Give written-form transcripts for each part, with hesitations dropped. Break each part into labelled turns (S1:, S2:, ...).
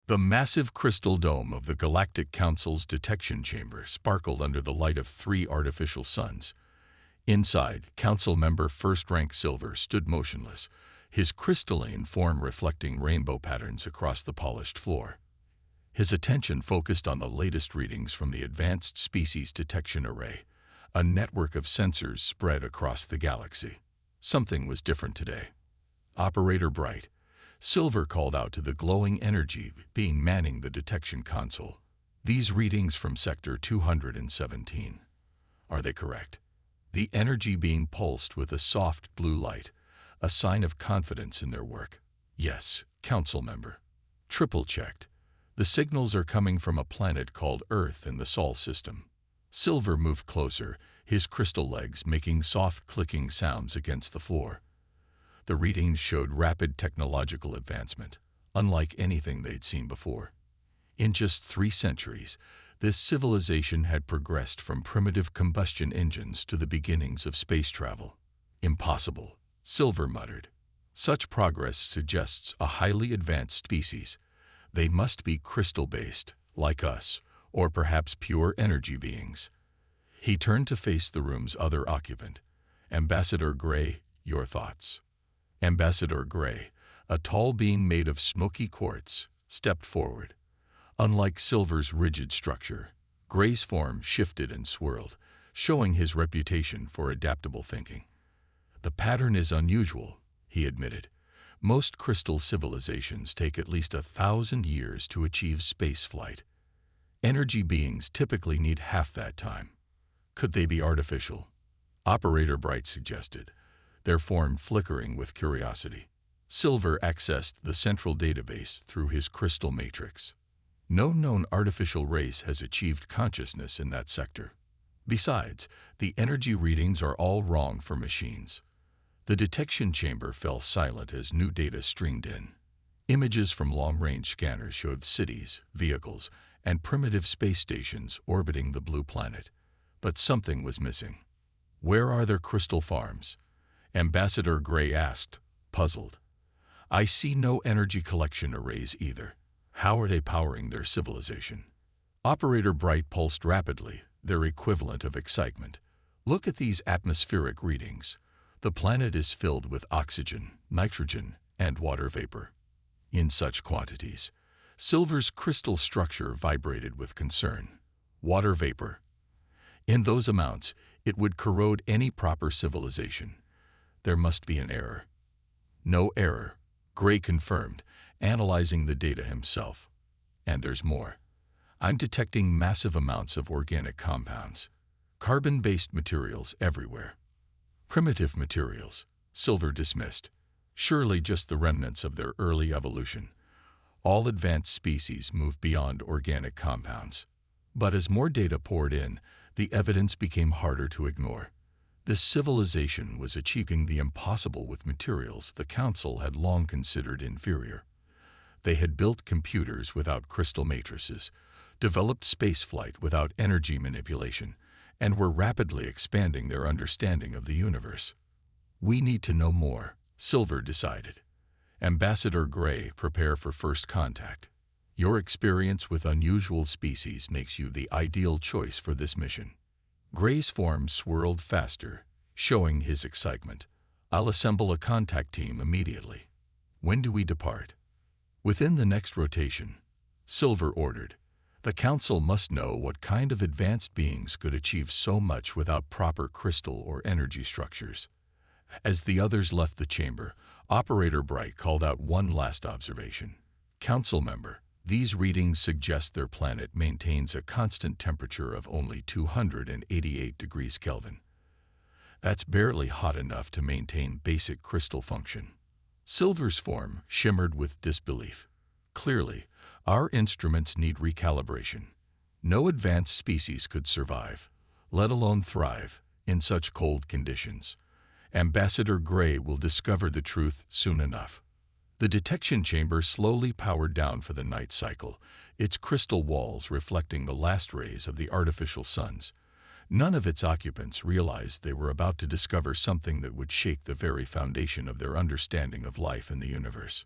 S1: The massive crystal dome of the Galactic Council's detection chamber sparkled under the light of 3 artificial suns. Inside, Council Member First Rank Silver stood motionless, his crystalline form reflecting rainbow patterns across the polished floor. His attention focused on the latest readings from the Advanced Species Detection Array, a network of sensors spread across the galaxy. Something was different today. Operator Bright, Silver called out to the glowing energy being manning the detection console. These readings from Sector 217. Are they correct? The energy being pulsed with a soft blue light, a sign of confidence in their work. Yes, Council Member. Triple-checked. The signals are coming from a planet called Earth in the Sol system. Silver moved closer, his crystal legs making soft clicking sounds against the floor. The readings showed rapid technological advancement, unlike anything they'd seen before. In just 3 centuries, this civilization had progressed from primitive combustion engines to the beginnings of space travel. Impossible, Silver muttered. Such progress suggests a highly advanced species. They must be crystal-based, like us, or perhaps pure energy beings. He turned to face the room's other occupant. Ambassador Gray, your thoughts? Ambassador Gray, a tall being made of smoky quartz, stepped forward. Unlike Silver's rigid structure, Gray's form shifted and swirled, showing his reputation for adaptable thinking. The pattern is unusual, he admitted. Most crystal civilizations take at least 1,000 years to achieve spaceflight. Energy beings typically need half that time. Could they be artificial? Operator Bright suggested, their form flickering with curiosity. Silver accessed the central database through his crystal matrix. No known artificial race has achieved consciousness in that sector. Besides, the energy readings are all wrong for machines. The detection chamber fell silent as new data streamed in. Images from long-range scanners showed cities, vehicles, and primitive space stations orbiting the blue planet. But something was missing. Where are their crystal farms? Ambassador Gray asked, puzzled. I see no energy collection arrays either. How are they powering their civilization? Operator Bright pulsed rapidly, their equivalent of excitement. Look at these atmospheric readings. The planet is filled with oxygen, nitrogen, and water vapor. In such quantities, Silver's crystal structure vibrated with concern. Water vapor. In those amounts, it would corrode any proper civilization. There must be an error. No error, Gray confirmed, analyzing the data himself. And there's more. I'm detecting massive amounts of organic compounds. Carbon-based materials everywhere. Primitive materials, Silver dismissed. Surely just the remnants of their early evolution. All advanced species move beyond organic compounds. But as more data poured in, the evidence became harder to ignore. This civilization was achieving the impossible with materials the Council had long considered inferior. They had built computers without crystal matrices, developed spaceflight without energy manipulation, and were rapidly expanding their understanding of the universe. We need to know more, Silver decided. Ambassador Gray, prepare for first contact. Your experience with unusual species makes you the ideal choice for this mission. Gray's form swirled faster, showing his excitement. I'll assemble a contact team immediately. When do we depart? Within the next rotation, Silver ordered. The Council must know what kind of advanced beings could achieve so much without proper crystal or energy structures. As the others left the chamber, Operator Bright called out one last observation. Council member, these readings suggest their planet maintains a constant temperature of only 288 degrees Kelvin. That's barely hot enough to maintain basic crystal function. Silver's form shimmered with disbelief. Clearly, our instruments need recalibration. No advanced species could survive, let alone thrive, in such cold conditions. Ambassador Gray will discover the truth soon enough. The detection chamber slowly powered down for the night cycle, its crystal walls reflecting the last rays of the artificial suns. None of its occupants realized they were about to discover something that would shake the very foundation of their understanding of life in the universe.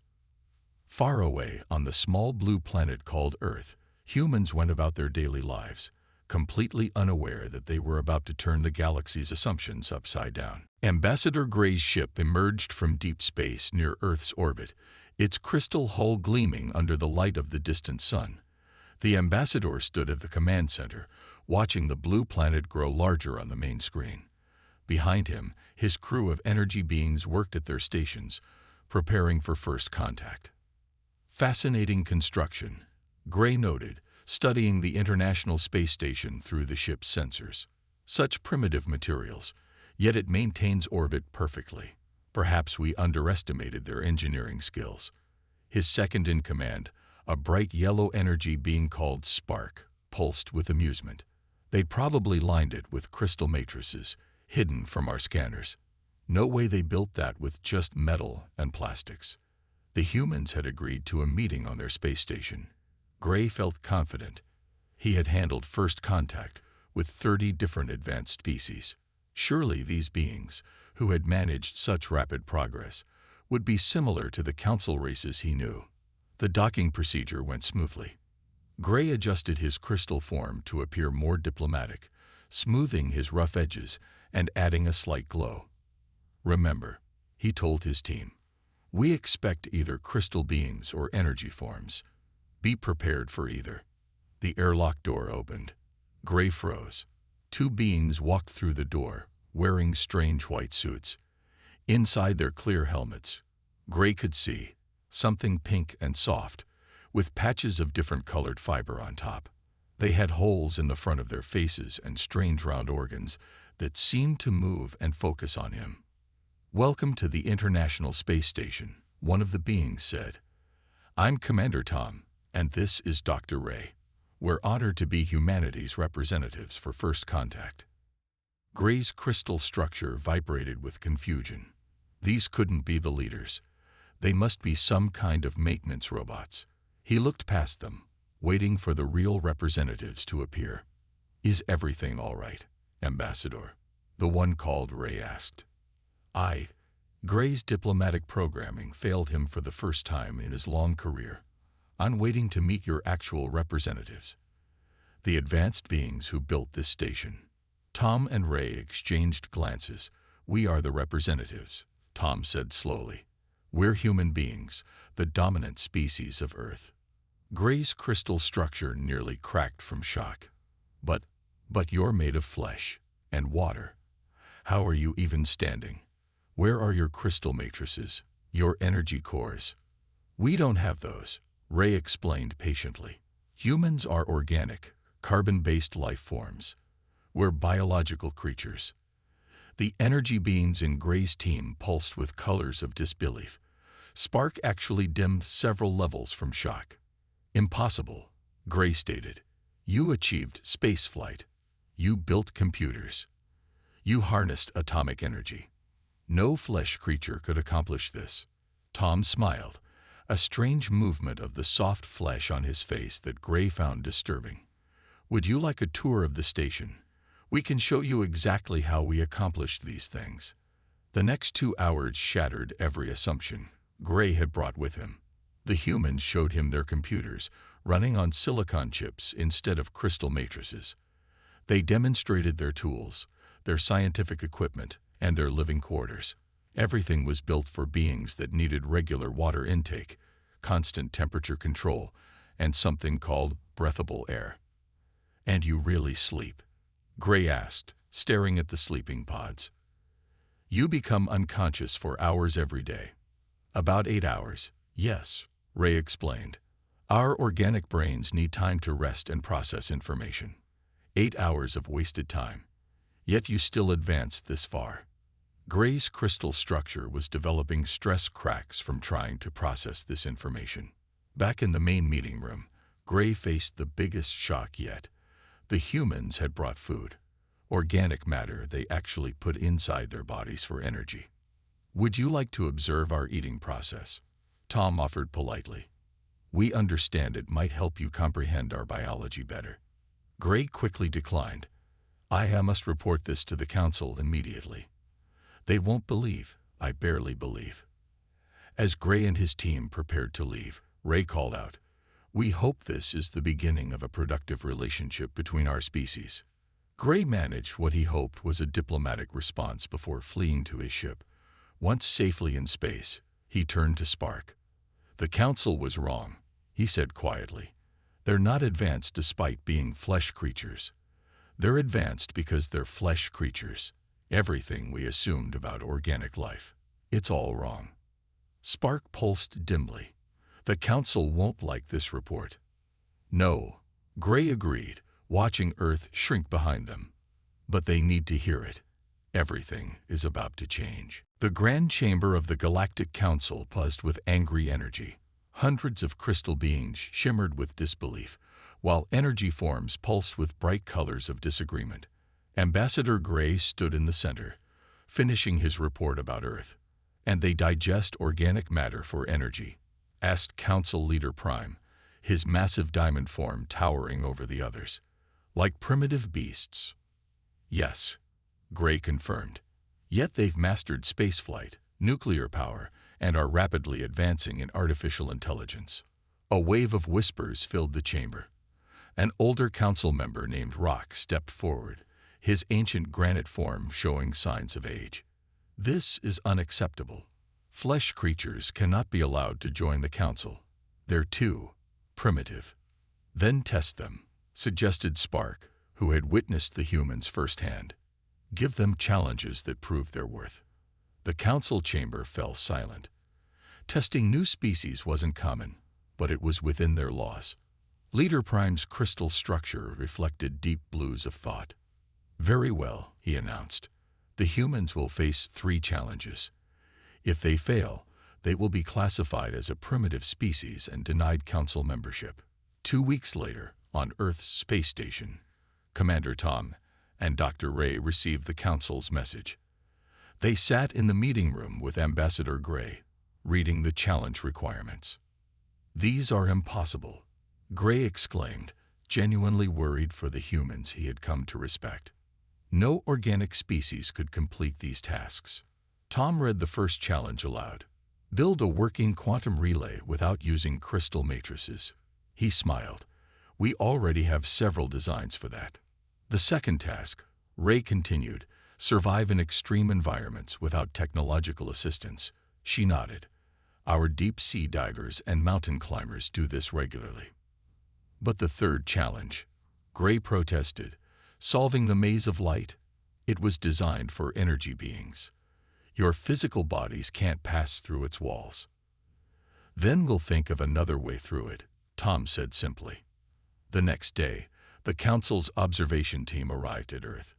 S1: Far away, on the small blue planet called Earth, humans went about their daily lives, completely unaware that they were about to turn the galaxy's assumptions upside down. Ambassador Gray's ship emerged from deep space near Earth's orbit, its crystal hull gleaming under the light of the distant sun. The ambassador stood at the command center, watching the blue planet grow larger on the main screen. Behind him, his crew of energy beings worked at their stations, preparing for first contact. Fascinating construction, Gray noted, studying the International Space Station through the ship's sensors. Such primitive materials, yet it maintains orbit perfectly. Perhaps we underestimated their engineering skills. His second-in-command, a bright yellow energy being called Spark, pulsed with amusement. They'd probably lined it with crystal matrices, hidden from our scanners. No way they built that with just metal and plastics. The humans had agreed to a meeting on their space station. Gray felt confident. He had handled first contact with 30 different advanced species. Surely these beings, who had managed such rapid progress, would be similar to the council races he knew. The docking procedure went smoothly. Gray adjusted his crystal form to appear more diplomatic, smoothing his rough edges and adding a slight glow. Remember, he told his team, we expect either crystal beings or energy forms. Be prepared for either. The airlock door opened. Gray froze. Two beings walked through the door, wearing strange white suits. Inside their clear helmets, Gray could see something pink and soft, with patches of different colored fiber on top. They had holes in the front of their faces and strange round organs that seemed to move and focus on him. "Welcome to the International Space Station," one of the beings said. "I'm Commander Tom, and this is Dr. Ray. We're honored to be humanity's representatives for first contact." Gray's crystal structure vibrated with confusion. These couldn't be the leaders. They must be some kind of maintenance robots. He looked past them, waiting for the real representatives to appear. "Is everything all right, Ambassador?" the one called Ray asked. Gray's diplomatic programming failed him for the first time in his long career. "I'm waiting to meet your actual representatives, the advanced beings who built this station." Tom and Ray exchanged glances. "We are the representatives," Tom said slowly. "We're human beings, the dominant species of Earth." Gray's crystal structure nearly cracked from shock. But you're made of flesh and water. How are you even standing? Where are your crystal matrices, your energy cores?" "We don't have those," Ray explained patiently. "Humans are organic, carbon-based life forms. We're biological creatures." The energy beings in Gray's team pulsed with colors of disbelief. Spark actually dimmed several levels from shock. "Impossible," Gray stated. "You achieved spaceflight. You built computers. You harnessed atomic energy. No flesh creature could accomplish this." Tom smiled, a strange movement of the soft flesh on his face that Gray found disturbing. "Would you like a tour of the station? We can show you exactly how we accomplished these things." The next 2 hours shattered every assumption Gray had brought with him. The humans showed him their computers, running on silicon chips instead of crystal matrices. They demonstrated their tools, their scientific equipment, and their living quarters. Everything was built for beings that needed regular water intake, constant temperature control, and something called breathable air. "And you really sleep?" Gray asked, staring at the sleeping pods. "You become unconscious for hours every day." "About 8 hours, yes," Ray explained. "Our organic brains need time to rest and process information. 8 hours of wasted time. Yet you still advanced this far." Gray's crystal structure was developing stress cracks from trying to process this information. Back in the main meeting room, Gray faced the biggest shock yet. The humans had brought food, organic matter they actually put inside their bodies for energy. "Would you like to observe our eating process?" Tom offered politely. "We understand it might help you comprehend our biology better." Gray quickly declined. "I must report this to the council immediately. They won't believe, I barely believe." As Gray and his team prepared to leave, Ray called out, "We hope this is the beginning of a productive relationship between our species." Gray managed what he hoped was a diplomatic response before fleeing to his ship. Once safely in space, he turned to Spark. "The Council was wrong," he said quietly. "They're not advanced despite being flesh creatures. They're advanced because they're flesh creatures. Everything we assumed about organic life, it's all wrong." Spark pulsed dimly. "The Council won't like this report." "No," Gray agreed, watching Earth shrink behind them. "But they need to hear it. Everything is about to change." The grand chamber of the Galactic Council buzzed with angry energy. Hundreds of crystal beings shimmered with disbelief, while energy forms pulsed with bright colors of disagreement. Ambassador Gray stood in the center, finishing his report about Earth. "And they digest organic matter for energy?" asked Council Leader Prime, his massive diamond form towering over the others. "Like primitive beasts." "Yes," Gray confirmed. "Yet they've mastered spaceflight, nuclear power, and are rapidly advancing in artificial intelligence." A wave of whispers filled the chamber. An older council member named Rock stepped forward, his ancient granite form showing signs of age. "This is unacceptable. Flesh creatures cannot be allowed to join the council. They're too primitive." "Then test them," suggested Spark, who had witnessed the humans firsthand. "Give them challenges that prove their worth." The council chamber fell silent. Testing new species wasn't common, but it was within their laws. Leader Prime's crystal structure reflected deep blues of thought. "Very well," he announced. "The humans will face 3 challenges. If they fail, they will be classified as a primitive species and denied council membership." 2 weeks later, on Earth's space station, Commander Tom and Dr. Ray received the council's message. They sat in the meeting room with Ambassador Gray, reading the challenge requirements. "These are impossible," Gray exclaimed, genuinely worried for the humans he had come to respect. No organic species could complete these tasks. Tom read the first challenge aloud. "Build a working quantum relay without using crystal matrices." He smiled. "We already have several designs for that." The second task, Ray continued, "survive in extreme environments without technological assistance." She nodded. "Our deep-sea divers and mountain climbers do this regularly." "But the third challenge," Gray protested, "solving the maze of light? It was designed for energy beings. Your physical bodies can't pass through its walls." "Then we'll think of another way through it," Tom said simply. The next day, the Council's observation team arrived at Earth.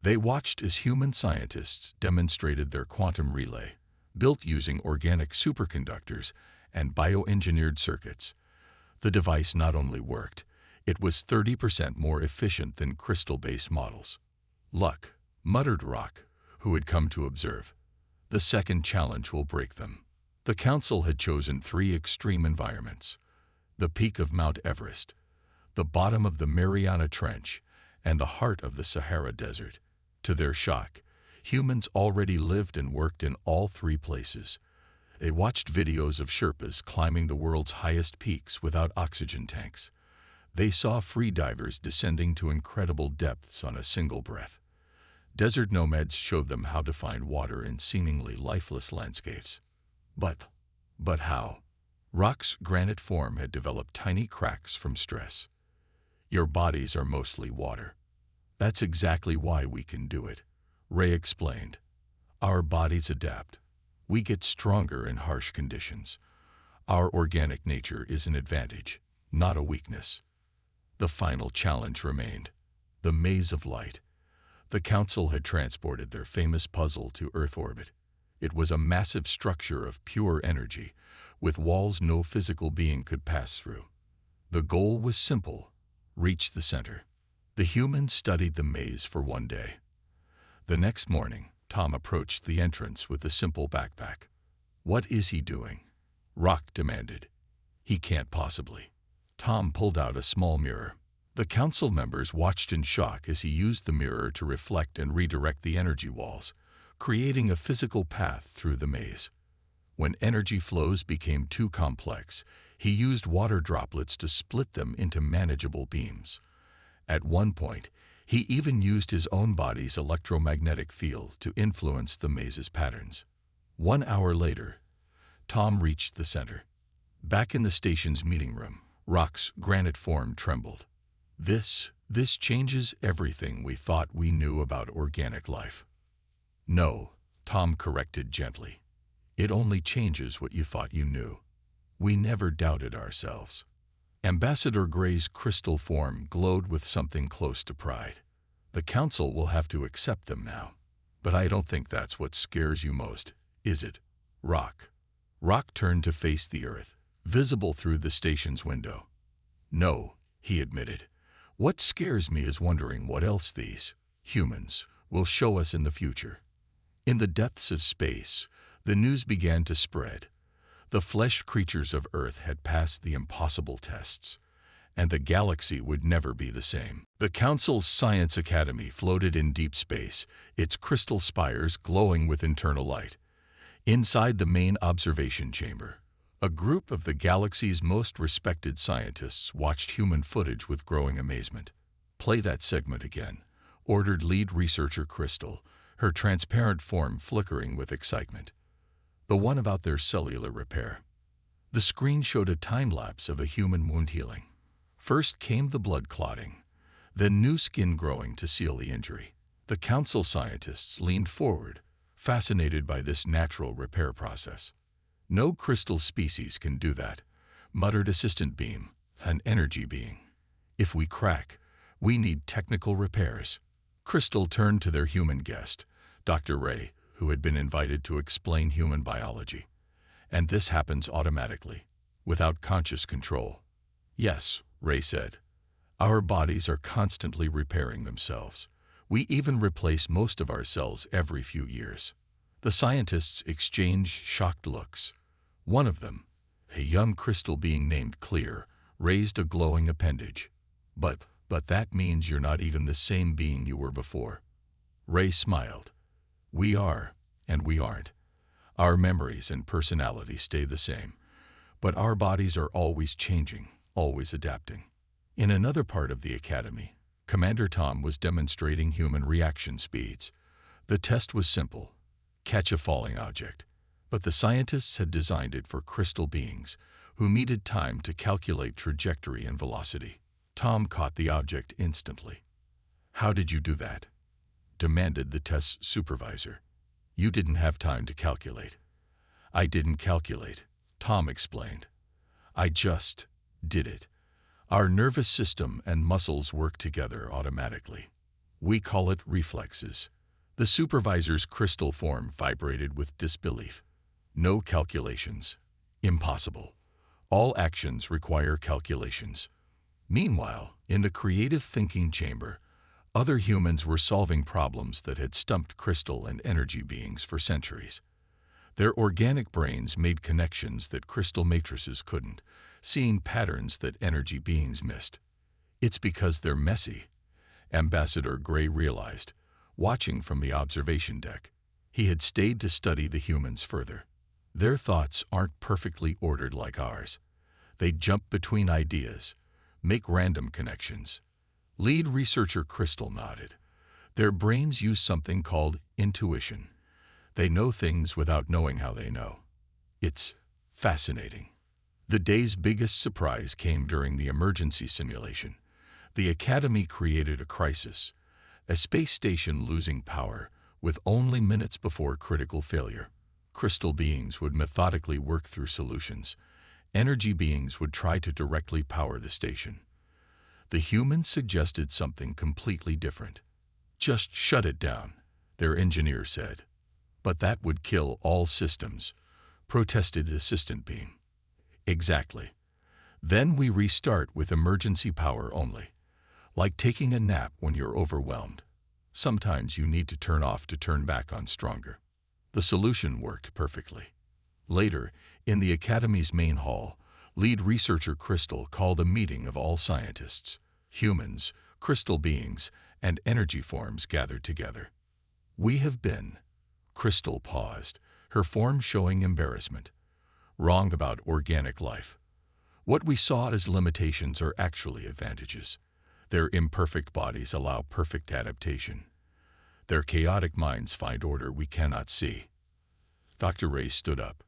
S1: They watched as human scientists demonstrated their quantum relay, built using organic superconductors and bioengineered circuits. The device not only worked, it was 30% more efficient than crystal-based models. "Luck," muttered Rock, who had come to observe. "The second challenge will break them." The Council had chosen 3 extreme environments: the peak of Mount Everest, the bottom of the Mariana Trench, and the heart of the Sahara Desert. To their shock, humans already lived and worked in all 3 places. They watched videos of Sherpas climbing the world's highest peaks without oxygen tanks. They saw free divers descending to incredible depths on a single breath. Desert nomads showed them how to find water in seemingly lifeless landscapes. But how? Rock's granite form had developed tiny cracks from stress. "Your bodies are mostly water. That's exactly why we can do it," Ray explained. "Our bodies adapt. We get stronger in harsh conditions. Our organic nature is an advantage, not a weakness." The final challenge remained: the maze of light. The Council had transported their famous puzzle to Earth orbit. It was a massive structure of pure energy, with walls no physical being could pass through. The goal was simple: reach the center. The humans studied the maze for 1 day. The next morning, Tom approached the entrance with a simple backpack. "What is he doing?" Rock demanded. "He can't possibly." Tom pulled out a small mirror. The council members watched in shock as he used the mirror to reflect and redirect the energy walls, creating a physical path through the maze. When energy flows became too complex, he used water droplets to split them into manageable beams. At one point, he even used his own body's electromagnetic field to influence the maze's patterns. 1 hour later, Tom reached the center. Back in the station's meeting room, Rock's granite form trembled. This changes everything we thought we knew about organic life. No, Tom corrected gently. It only changes what you thought you knew. We never doubted ourselves. Ambassador Gray's crystal form glowed with something close to pride. The Council will have to accept them now. But I don't think that's what scares you most, is it, Rock? Rock turned to face the Earth, visible through the station's window. No, he admitted. What scares me is wondering what else these humans will show us in the future. In the depths of space, the news began to spread. The flesh creatures of Earth had passed the impossible tests, and the galaxy would never be the same. The Council's Science Academy floated in deep space, its crystal spires glowing with internal light. Inside the main observation chamber, a group of the galaxy's most respected scientists watched human footage with growing amazement. "Play that segment again," ordered lead researcher Crystal, her transparent form flickering with excitement. The one about their cellular repair. The screen showed a time-lapse of a human wound healing. First came the blood clotting, then new skin growing to seal the injury. The Council scientists leaned forward, fascinated by this natural repair process. "No crystal species can do that," muttered Assistant Beam, an energy being. "If we crack, we need technical repairs." Crystal turned to their human guest, Dr. Ray, who had been invited to explain human biology. "And this happens automatically, without conscious control." "Yes," Ray said. "Our bodies are constantly repairing themselves. We even replace most of our cells every few years." The scientists exchanged shocked looks. One of them, a young crystal being named Clear, raised a glowing appendage. But that means you're not even the same being you were before." Ray smiled. "We are, and we aren't. Our memories and personality stay the same, but our bodies are always changing, always adapting." In another part of the academy, Commander Tom was demonstrating human reaction speeds. The test was simple: catch a falling object. But the scientists had designed it for crystal beings, who needed time to calculate trajectory and velocity. Tom caught the object instantly. "How did you do that?" demanded the test supervisor. "You didn't have time to calculate." "I didn't calculate," Tom explained. "I just did it. Our nervous system and muscles work together automatically. We call it reflexes." The supervisor's crystal form vibrated with disbelief. "No calculations. Impossible. All actions require calculations." Meanwhile, in the creative thinking chamber, other humans were solving problems that had stumped crystal and energy beings for centuries. Their organic brains made connections that crystal matrices couldn't, seeing patterns that energy beings missed. "It's because they're messy," Ambassador Gray realized, watching from the observation deck. He had stayed to study the humans further. Their thoughts aren't perfectly ordered like ours. They jump between ideas, make random connections. Lead researcher Crystal nodded. Their brains use something called intuition. They know things without knowing how they know. It's fascinating. The day's biggest surprise came during the emergency simulation. The Academy created a crisis, a space station losing power, with only minutes before critical failure. Crystal beings would methodically work through solutions. Energy beings would try to directly power the station. The humans suggested something completely different. "Just shut it down," their engineer said. "But that would kill all systems," protested Assistant Beam. "Exactly. Then we restart with emergency power only, like taking a nap when you're overwhelmed. Sometimes you need to turn off to turn back on stronger." The solution worked perfectly. Later, in the Academy's main hall, lead researcher Crystal called a meeting of all scientists. Humans, crystal beings, and energy forms gathered together. "We have been..." Crystal paused, her form showing embarrassment. Wrong about organic life. What we saw as limitations are actually advantages. Their imperfect bodies allow perfect adaptation. Their chaotic minds find order we cannot see. Dr. Ray stood up.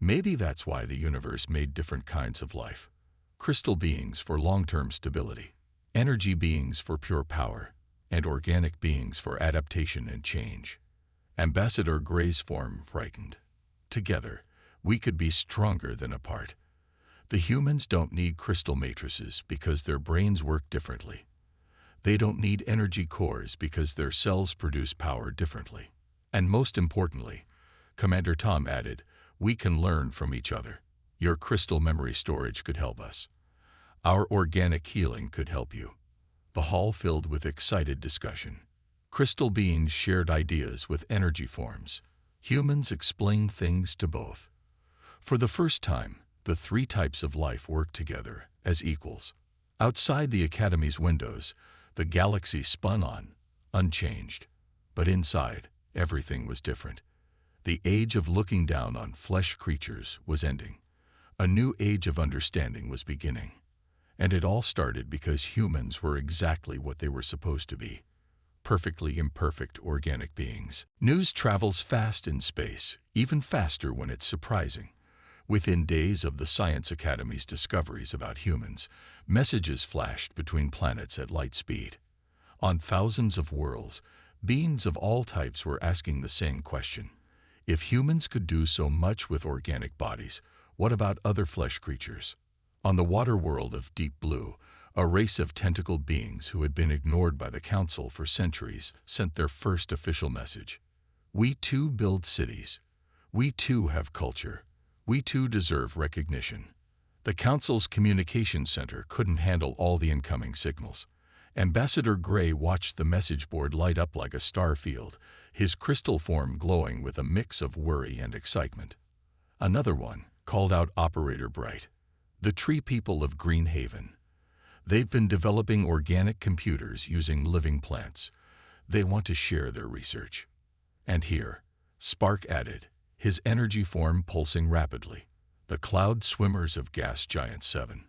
S1: Maybe that's why the universe made different kinds of life. Crystal beings for long-term stability, energy beings for pure power, and organic beings for adaptation and change. Ambassador Gray's form brightened. Together, we could be stronger than apart. The humans don't need crystal matrices because their brains work differently. They don't need energy cores because their cells produce power differently. And most importantly, Commander Tom added, we can learn from each other. Your crystal memory storage could help us. Our organic healing could help you. The hall filled with excited discussion. Crystal beings shared ideas with energy forms. Humans explained things to both. For the first time, the three types of life worked together as equals. Outside the Academy's windows, the galaxy spun on, unchanged. But inside, everything was different. The age of looking down on flesh creatures was ending. A new age of understanding was beginning. And it all started because humans were exactly what they were supposed to be. Perfectly imperfect organic beings. News travels fast in space, even faster when it's surprising. Within days of the Science Academy's discoveries about humans, messages flashed between planets at light speed. On thousands of worlds, beings of all types were asking the same question. If humans could do so much with organic bodies, what about other flesh creatures? On the water world of Deep Blue, a race of tentacled beings who had been ignored by the Council for centuries sent their first official message. We too build cities. We too have culture. We too deserve recognition. The Council's communications center couldn't handle all the incoming signals. Ambassador Gray watched the message board light up like a star field, his crystal form glowing with a mix of worry and excitement. Another one called out Operator Bright. The tree people of Green Haven. They've been developing organic computers using living plants. They want to share their research. And here, Spark added, his energy form pulsing rapidly. The Cloud Swimmers of Gas Giant 7.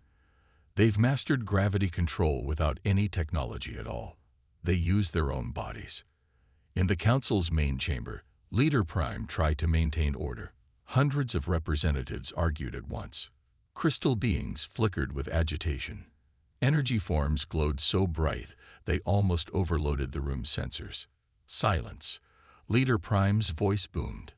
S1: They've mastered gravity control without any technology at all. They use their own bodies. In the Council's main chamber, Leader Prime tried to maintain order. Hundreds of representatives argued at once. Crystal beings flickered with agitation. Energy forms glowed so bright they almost overloaded the room's sensors. Silence. Leader Prime's voice boomed.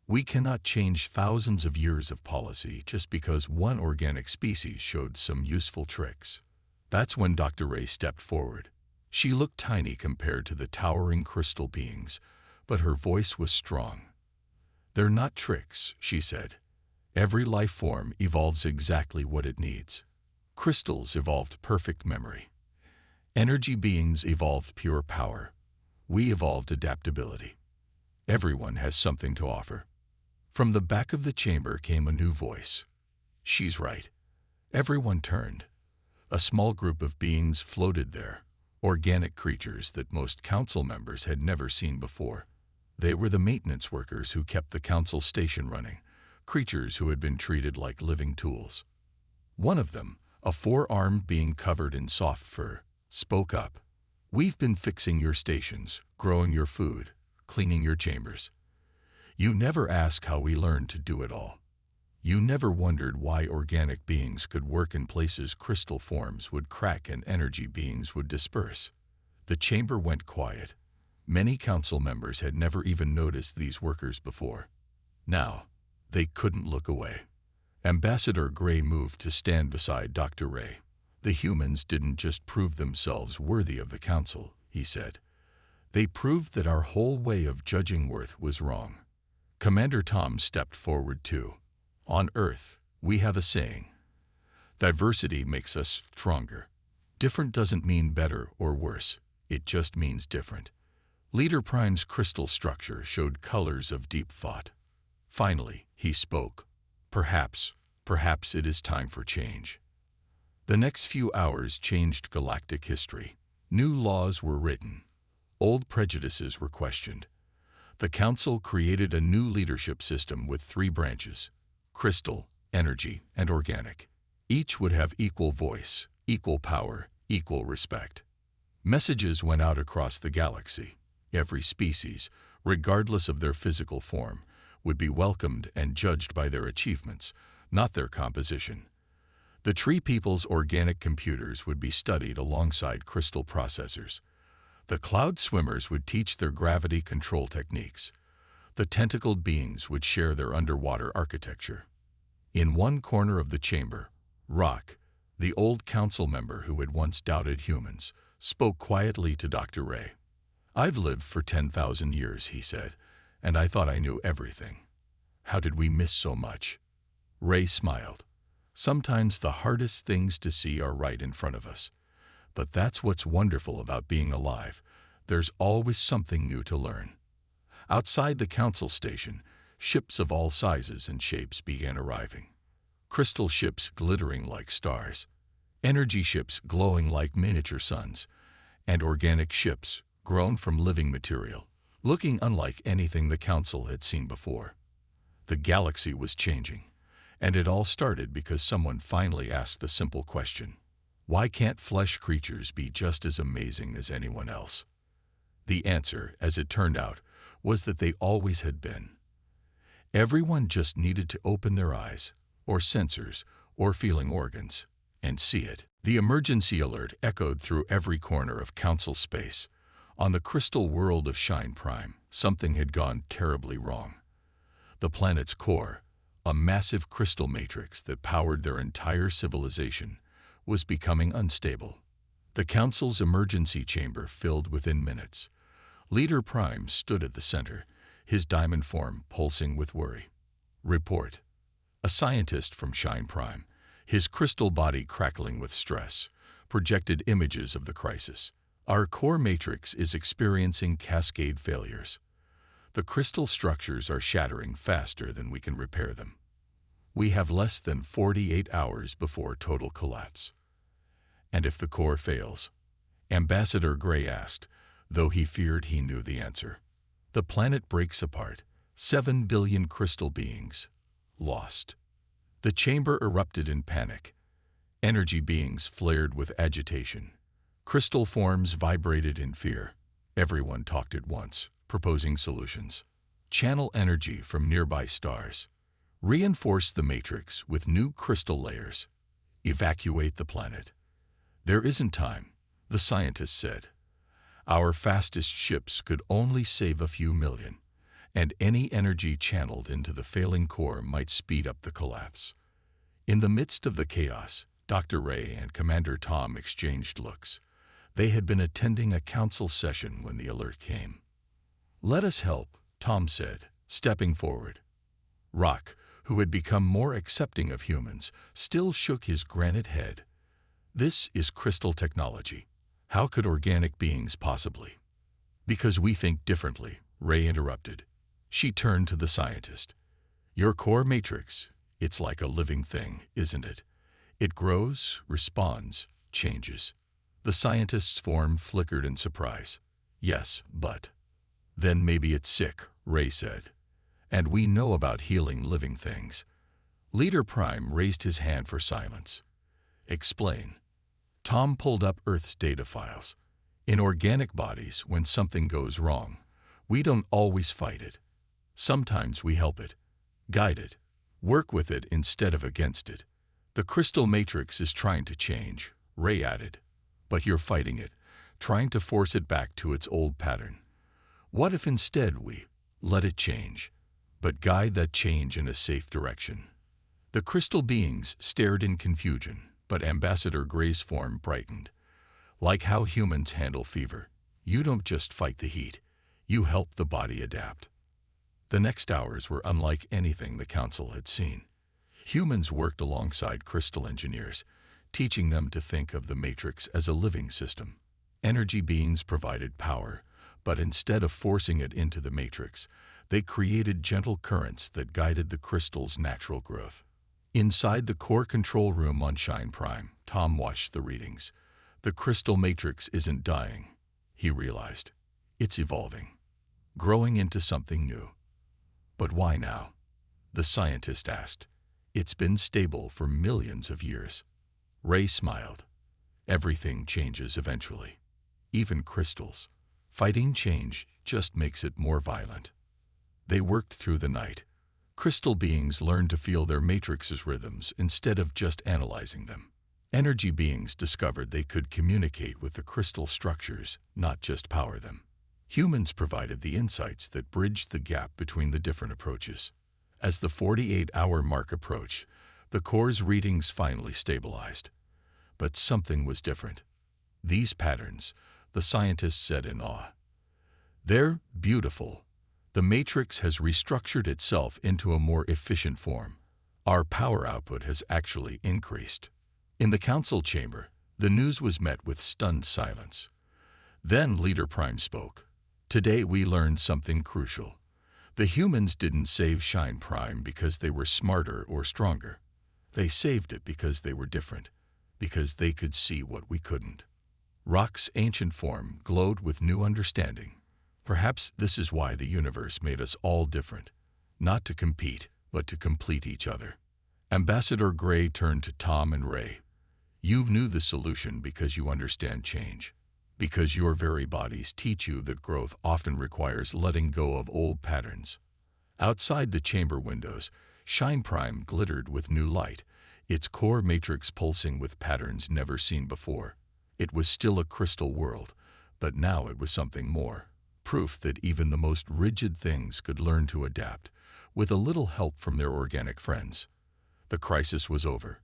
S1: We cannot change thousands of years of policy just because one organic species showed some useful tricks. That's when Dr. Ray stepped forward. She looked tiny compared to the towering crystal beings, but her voice was strong. They're not tricks, she said. Every life form evolves exactly what it needs. Crystals evolved perfect memory. Energy beings evolved pure power. We evolved adaptability. Everyone has something to offer. From the back of the chamber came a new voice. She's right. Everyone turned. A small group of beings floated there, organic creatures that most council members had never seen before. They were the maintenance workers who kept the council station running, creatures who had been treated like living tools. One of them, a four-armed being covered in soft fur, spoke up. We've been fixing your stations, growing your food, cleaning your chambers. You never ask how we learned to do it all. You never wondered why organic beings could work in places crystal forms would crack and energy beings would disperse. The chamber went quiet. Many council members had never even noticed these workers before. Now, they couldn't look away. Ambassador Gray moved to stand beside Dr. Ray. The humans didn't just prove themselves worthy of the council, he said. They proved that our whole way of judging worth was wrong. Commander Tom stepped forward too. On Earth, we have a saying. Diversity makes us stronger. Different doesn't mean better or worse. It just means different. Leader Prime's crystal structure showed colors of deep thought. Finally, he spoke. Perhaps it is time for change. The next few hours changed galactic history. New laws were written. Old prejudices were questioned. The Council created a new leadership system with 3 branches: Crystal, energy, and organic. Each would have equal voice, equal power, equal respect. Messages went out across the galaxy. Every species, regardless of their physical form, would be welcomed and judged by their achievements, not their composition. The tree people's organic computers would be studied alongside crystal processors. The cloud swimmers would teach their gravity control techniques. The tentacled beings would share their underwater architecture. In one corner of the chamber, Rock, the old council member who had once doubted humans, spoke quietly to Dr. Ray. "I've lived for 10,000 years," he said, "and I thought I knew everything. How did we miss so much?" Ray smiled. "Sometimes the hardest things to see are right in front of us. But that's what's wonderful about being alive. There's always something new to learn." Outside the council station, ships of all sizes and shapes began arriving. Crystal ships glittering like stars, energy ships glowing like miniature suns, and organic ships grown from living material, looking unlike anything the council had seen before. The galaxy was changing, and it all started because someone finally asked a simple question. Why can't flesh creatures be just as amazing as anyone else? The answer, as it turned out, was that they always had been. Everyone just needed to open their eyes, or sensors, or feeling organs, and see it. The emergency alert echoed through every corner of council space. On the crystal world of Shine Prime, something had gone terribly wrong. The planet's core, a massive crystal matrix that powered their entire civilization, was becoming unstable. The council's emergency chamber filled within minutes. Leader Prime stood at the center, his diamond form pulsing with worry. "Report." A scientist from Shine Prime, his crystal body crackling with stress, projected images of the crisis. "Our core matrix is experiencing cascade failures. The crystal structures are shattering faster than we can repair them. We have less than 48 hours before total collapse." "And if the core fails?" Ambassador Gray asked, though he feared he knew the answer. "The planet breaks apart. 7 billion crystal beings lost." The chamber erupted in panic. Energy beings flared with agitation. Crystal forms vibrated in fear. Everyone talked at once, proposing solutions. Channel energy from nearby stars. Reinforce the matrix with new crystal layers. Evacuate the planet. "There isn't time," the scientist said. "Our fastest ships could only save a few million, and any energy channeled into the failing core might speed up the collapse." In the midst of the chaos, Dr. Ray and Commander Tom exchanged looks. They had been attending a council session when the alert came. "Let us help," Tom said, stepping forward. Rock, who had become more accepting of humans, still shook his granite head. "This is crystal technology. How could organic beings possibly?" "Because we think differently," Ray interrupted. She turned to the scientist. "Your core matrix, it's like a living thing, isn't it? It grows, responds, changes." The scientist's form flickered in surprise. "Yes, but..." "Then maybe it's sick," Ray said. "And we know about healing living things." Leader Prime raised his hand for silence. "Explain." Tom pulled up Earth's data files. "In organic bodies, when something goes wrong, we don't always fight it. Sometimes we help it, guide it, work with it instead of against it. The crystal matrix is trying to change," Ray added. "But you're fighting it, trying to force it back to its old pattern. What if instead we let it change, but guide that change in a safe direction?" The crystal beings stared in confusion, but Ambassador Gray's form brightened. "Like how humans handle fever. You don't just fight the heat, you help the body adapt." The next hours were unlike anything the council had seen. Humans worked alongside crystal engineers, teaching them to think of the matrix as a living system. Energy beings provided power, but instead of forcing it into the matrix, they created gentle currents that guided the crystal's natural growth. Inside the core control room on Shine Prime, Tom watched the readings. The crystal matrix isn't dying, he realized. It's evolving, growing into something new. "But why now?" the scientist asked. It's been stable for millions of years. Ray smiled. Everything changes eventually. Even crystals. Fighting change just makes it more violent. They worked through the night. Crystal beings learned to feel their matrix's rhythms instead of just analyzing them. Energy beings discovered they could communicate with the crystal structures, not just power them. Humans provided the insights that bridged the gap between the different approaches. As the 48-hour mark approached, the core's readings finally stabilized. But something was different. These patterns, the scientists said in awe. They're beautiful. The matrix has restructured itself into a more efficient form. Our power output has actually increased. In the council chamber, the news was met with stunned silence. Then Leader Prime spoke. Today we learned something crucial. The humans didn't save Shine Prime because they were smarter or stronger. They saved it because they were different, because they could see what we couldn't. Rock's ancient form glowed with new understanding. Perhaps this is why the universe made us all different, not to compete, but to complete each other. Ambassador Gray turned to Tom and Ray. You knew the solution because you understand change, because your very bodies teach you that growth often requires letting go of old patterns. Outside the chamber windows, Shine Prime glittered with new light, its core matrix pulsing with patterns never seen before. It was still a crystal world, but now it was something more. Proof that even the most rigid things could learn to adapt, with a little help from their organic friends. The crisis was over.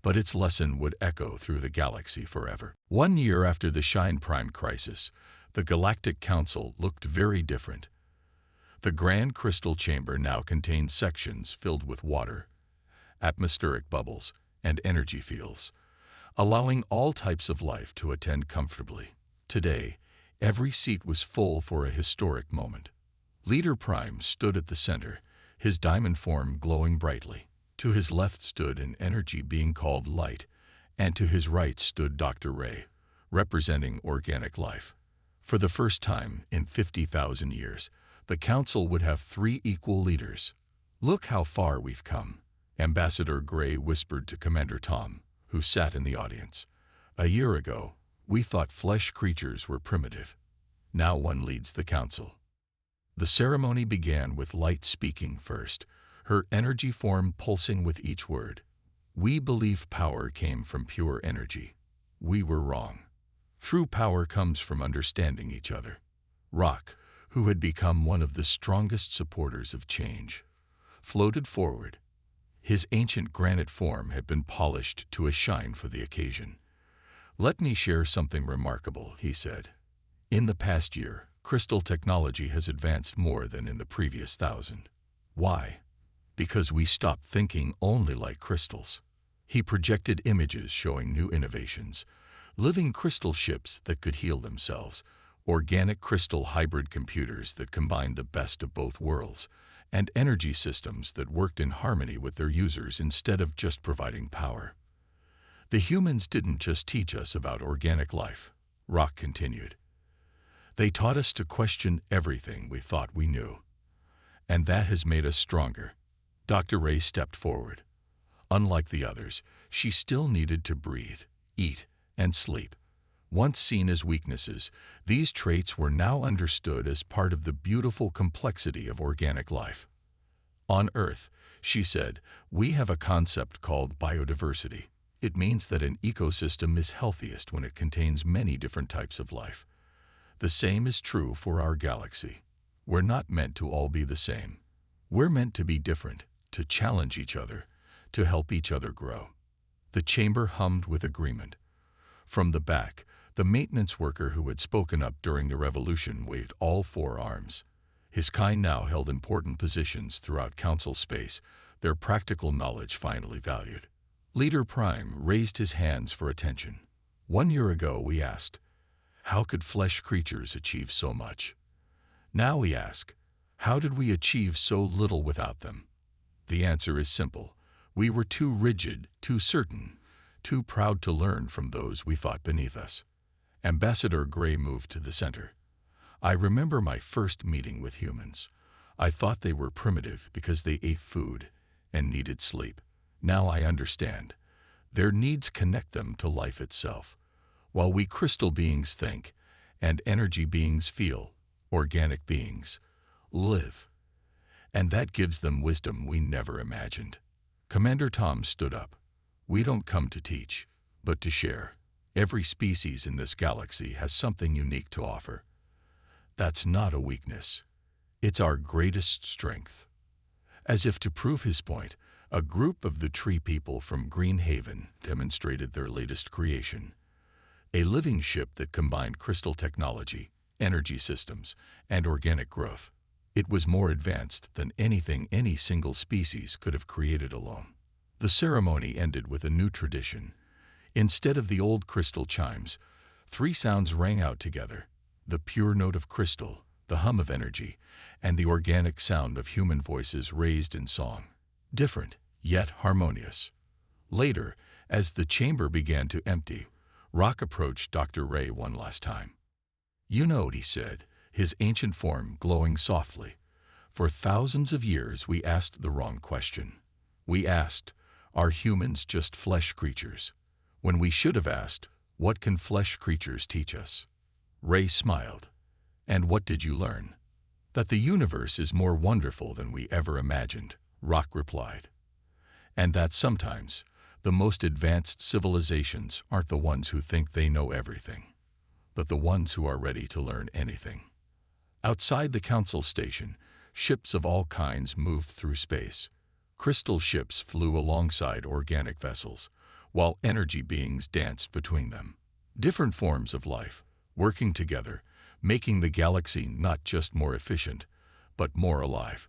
S1: But its lesson would echo through the galaxy forever. 1 year after the Shine Prime crisis, the Galactic Council looked very different. The Grand Crystal Chamber now contained sections filled with water, atmospheric bubbles, and energy fields, allowing all types of life to attend comfortably. Today, every seat was full for a historic moment. Leader Prime stood at the center, his diamond form glowing brightly. To his left stood an energy being called Light, and to his right stood Dr. Ray, representing organic life. For the first time in 50,000 years, the council would have 3 equal leaders. Look how far we've come, Ambassador Gray whispered to Commander Tom, who sat in the audience. A year ago, we thought flesh creatures were primitive. Now one leads the council. The ceremony began with Light speaking first, her energy form pulsing with each word. We believe power came from pure energy. We were wrong. True power comes from understanding each other. Rock, who had become one of the strongest supporters of change, floated forward. His ancient granite form had been polished to a shine for the occasion. Let me share something remarkable, he said. In the past year, crystal technology has advanced more than in the previous 1,000. Why? Because we stopped thinking only like crystals. He projected images showing new innovations, living crystal ships that could heal themselves, organic crystal hybrid computers that combined the best of both worlds, and energy systems that worked in harmony with their users instead of just providing power. The humans didn't just teach us about organic life, Rock continued. They taught us to question everything we thought we knew. And that has made us stronger. Dr. Ray stepped forward. Unlike the others, she still needed to breathe, eat, and sleep. Once seen as weaknesses, these traits were now understood as part of the beautiful complexity of organic life. On Earth, she said, we have a concept called biodiversity. It means that an ecosystem is healthiest when it contains many different types of life. The same is true for our galaxy. We're not meant to all be the same. We're meant to be different, to challenge each other, to help each other grow. The chamber hummed with agreement. From the back, the maintenance worker who had spoken up during the revolution waved all 4 arms. His kind now held important positions throughout council space, their practical knowledge finally valued. Leader Prime raised his hands for attention. 1 year ago we asked, how could flesh creatures achieve so much? Now we ask, how did we achieve so little without them? The answer is simple. We were too rigid, too certain, too proud to learn from those we thought beneath us. Ambassador Gray moved to the center. I remember my first meeting with humans. I thought they were primitive because they ate food, and needed sleep. Now I understand. Their needs connect them to life itself. While we crystal beings think, and energy beings feel, organic beings live. And that gives them wisdom we never imagined. Commander Tom stood up. We don't come to teach, but to share. Every species in this galaxy has something unique to offer. That's not a weakness. It's our greatest strength. As if to prove his point, a group of the tree people from Green Haven demonstrated their latest creation. A living ship that combined crystal technology, energy systems, and organic growth. It was more advanced than anything any single species could have created alone. The ceremony ended with a new tradition. Instead of the old crystal chimes, 3 sounds rang out together: the pure note of crystal, the hum of energy, and the organic sound of human voices raised in song. Different, yet harmonious. Later, as the chamber began to empty, Rock approached Dr. Ray one last time. "You know," he said, his ancient form glowing softly, "for thousands of years we asked the wrong question. We asked, are humans just flesh creatures? When we should have asked, what can flesh creatures teach us?" Ray smiled. "And what did you learn?" "That the universe is more wonderful than we ever imagined," Rock replied. "And that sometimes the most advanced civilizations aren't the ones who think they know everything, but the ones who are ready to learn anything." Outside the council station, ships of all kinds moved through space. Crystal ships flew alongside organic vessels, while energy beings danced between them. Different forms of life, working together, making the galaxy not just more efficient, but more alive.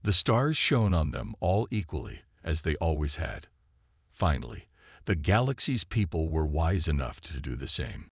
S1: The stars shone on them all equally, as they always had. Finally, the galaxy's people were wise enough to do the same.